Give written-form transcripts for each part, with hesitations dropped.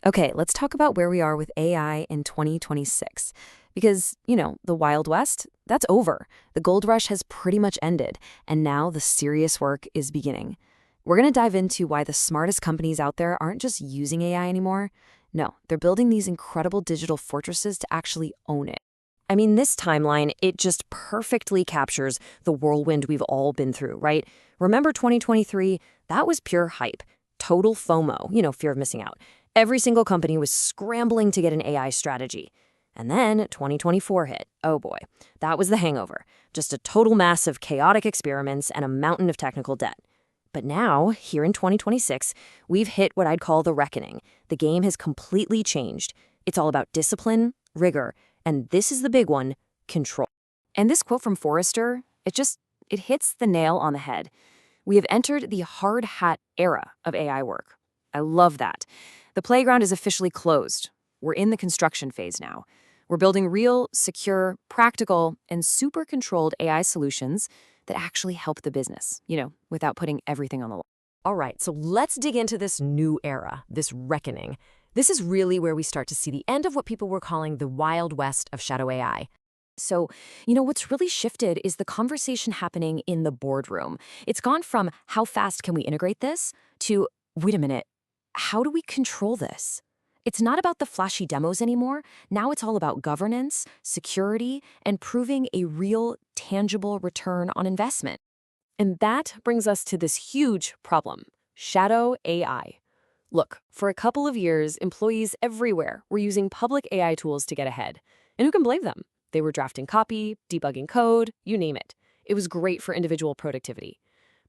Okay, let's talk about where we are with AI in 2026. Because, the Wild West, that's over. The gold rush has pretty much ended, and now the serious work is beginning. We're going to dive into why the smartest companies out there aren't just using AI anymore. No, they're building these incredible digital fortresses to actually own it. I mean, this timeline, it just perfectly captures the whirlwind we've all been through, right? Remember 2023? That was pure hype. Total FOMO, fear of missing out. Every single company was scrambling to get an AI strategy. And then 2024 hit. Oh boy, that was the hangover. Just a total mass of chaotic experiments and a mountain of technical debt. But now, here in 2026, we've hit what I'd call the reckoning. The game has completely changed. It's all about discipline, rigor, and this is the big one, control. And this quote from Forrester, it hits the nail on the head. We have entered the hard hat era of AI work. I love that. The playground is officially closed. We're in the construction phase now. We're building real, secure, practical, and super controlled AI solutions that actually help the business, without putting everything on the line. All right, so let's dig into this new era, this reckoning. This is really where we start to see the end of what people were calling the Wild West of shadow AI. So, what's really shifted is the conversation happening in the boardroom. It's gone from how fast can we integrate this to, wait a minute, how do we control this? It's not about the flashy demos anymore. Now it's all about governance, security, and proving a real, tangible return on investment. And that brings us to this huge problem, shadow AI. Look, for a couple of years, employees everywhere were using public AI tools to get ahead. And who can blame them? They were drafting copy, debugging code, you name it. It was great for individual productivity.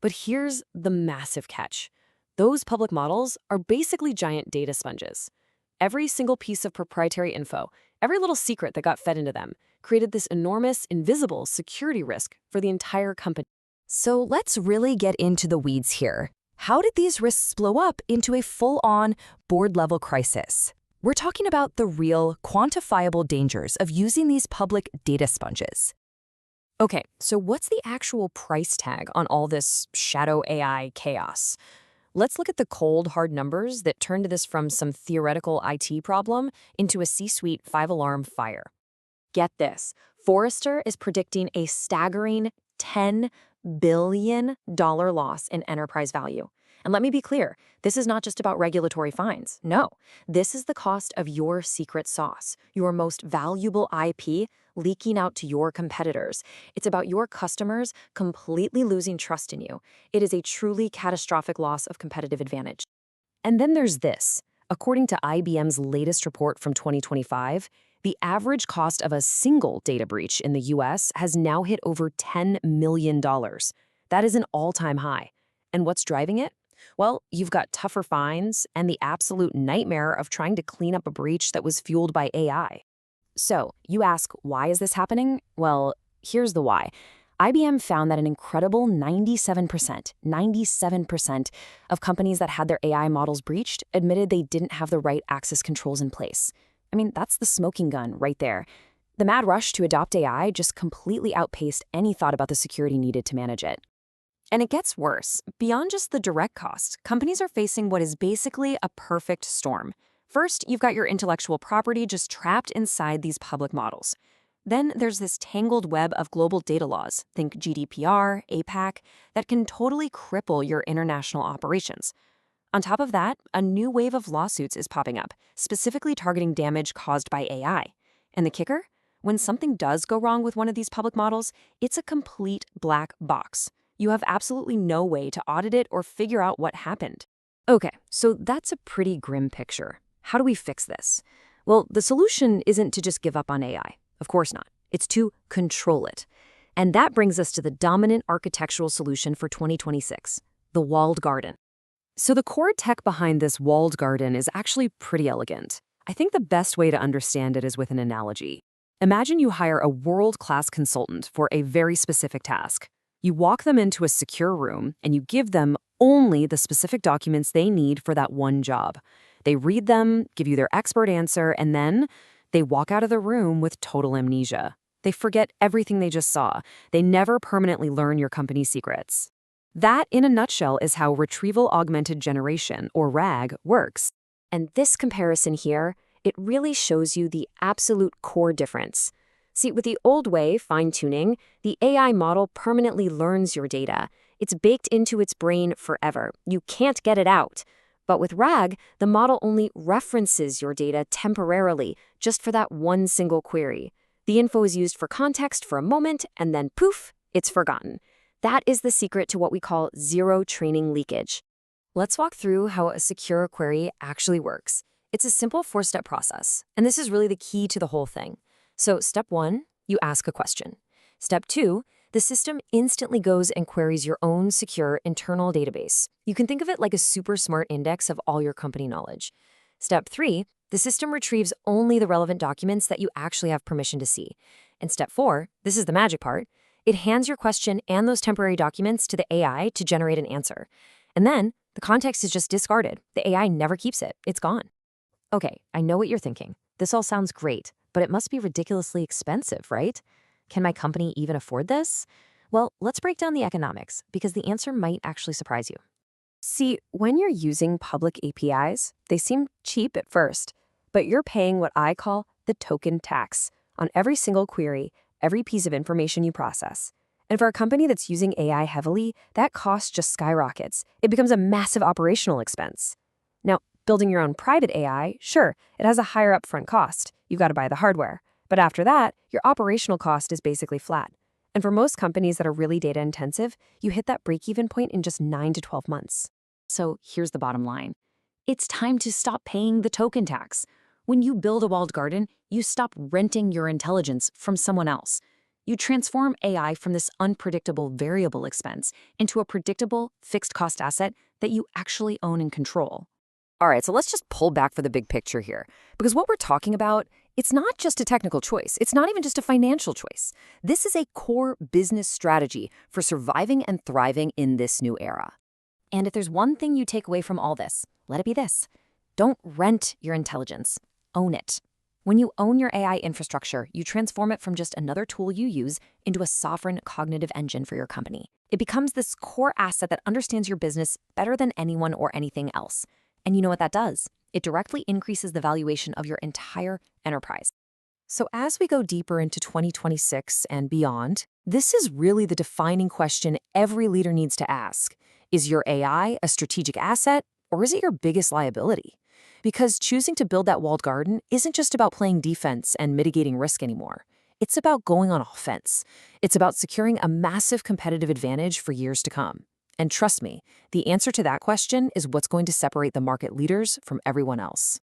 But here's the massive catch. Those public models are basically giant data sponges. Every single piece of proprietary info, every little secret that got fed into them, created this enormous, invisible security risk for the entire company. So let's really get into the weeds here. How did these risks blow up into a full-on board-level crisis? We're talking about the real, quantifiable dangers of using these public data sponges. Okay, so what's the actual price tag on all this shadow AI chaos? Let's look at the cold, hard numbers that turned this from some theoretical IT problem into a C-suite five-alarm fire. Get this, Forrester is predicting a staggering $10 billion loss in enterprise value. And let me be clear, this is not just about regulatory fines. No, this is the cost of your secret sauce, your most valuable IP leaking out to your competitors. It's about your customers completely losing trust in you. It is a truly catastrophic loss of competitive advantage. And then there's this. According to IBM's latest report from 2025, the average cost of a single data breach in the US has now hit over $10 million. That is an all-time high. And what's driving it? Well, you've got tougher fines and the absolute nightmare of trying to clean up a breach that was fueled by AI. So, you ask, why is this happening? Well, here's the why. IBM found that an incredible 97% of companies that had their AI models breached admitted they didn't have the right access controls in place. I mean, that's the smoking gun right there. The mad rush to adopt AI just completely outpaced any thought about the security needed to manage it. And it gets worse. Beyond just the direct cost, companies are facing what is basically a perfect storm. First, you've got your intellectual property just trapped inside these public models. Then there's this tangled web of global data laws, think GDPR, APAC, that can totally cripple your international operations. On top of that, a new wave of lawsuits is popping up, specifically targeting damage caused by AI. And the kicker? When something does go wrong with one of these public models, it's a complete black box. You have absolutely no way to audit it or figure out what happened. Okay, so that's a pretty grim picture. How do we fix this? Well, the solution isn't to just give up on AI. Of course not. It's to control it. And that brings us to the dominant architectural solution for 2026, the walled garden. So the core tech behind this walled garden is actually pretty elegant. I think the best way to understand it is with an analogy. Imagine you hire a world-class consultant for a very specific task. You walk them into a secure room and you give them only the specific documents they need for that one job. They read them, give you their expert answer, and then they walk out of the room with total amnesia. They forget everything they just saw. They never permanently learn your company's secrets. That, in a nutshell, is how Retrieval-Augmented Generation, or RAG, works. And this comparison here, it really shows you the absolute core difference. See, with the old way, fine-tuning, the AI model permanently learns your data. It's baked into its brain forever. You can't get it out. But with RAG, the model only references your data temporarily, just for that one single query. The info is used for context for a moment, and then poof, it's forgotten. That is the secret to what we call zero training leakage. Let's walk through how a secure query actually works. It's a simple four-step process, and this is really the key to the whole thing. So step 1, you ask a question. Step 2, the system instantly goes and queries your own secure internal database. You can think of it like a super smart index of all your company knowledge. Step 3, the system retrieves only the relevant documents that you actually have permission to see. And step 4, this is the magic part, it hands your question and those temporary documents to the AI to generate an answer. And then the context is just discarded. The AI never keeps it. It's gone. Okay, I know what you're thinking. This all sounds great, but it must be ridiculously expensive, right? Can my company even afford this? Well, let's break down the economics, because the answer might actually surprise you. See, when you're using public APIs, they seem cheap at first, but you're paying what I call the token tax on every single query, every piece of information you process. And for a company that's using AI heavily, that cost just skyrockets. It becomes a massive operational expense. Now, building your own private AI, sure, it has a higher upfront cost. You've got to buy the hardware. But after that, your operational cost is basically flat. And for most companies that are really data intensive, you hit that break-even point in just 9 to 12 months. So here's the bottom line. It's time to stop paying the token tax. When you build a walled garden, you stop renting your intelligence from someone else. You transform AI from this unpredictable variable expense into a predictable, fixed-cost asset that you actually own and control. All right, so let's just pull back for the big picture here. Because what we're talking about, it's not just a technical choice. It's not even just a financial choice. This is a core business strategy for surviving and thriving in this new era. And if there's one thing you take away from all this, let it be this. Don't rent your intelligence. Own it. When you own your AI infrastructure, you transform it from just another tool you use into a sovereign cognitive engine for your company. It becomes this core asset that understands your business better than anyone or anything else. And you know what that does? It directly increases the valuation of your entire enterprise. So as we go deeper into 2026 and beyond, this is really the defining question every leader needs to ask. Is your AI a strategic asset, or is it your biggest liability? Because choosing to build that walled garden isn't just about playing defense and mitigating risk anymore. It's about going on offense. It's about securing a massive competitive advantage for years to come. And trust me, the answer to that question is what's going to separate the market leaders from everyone else.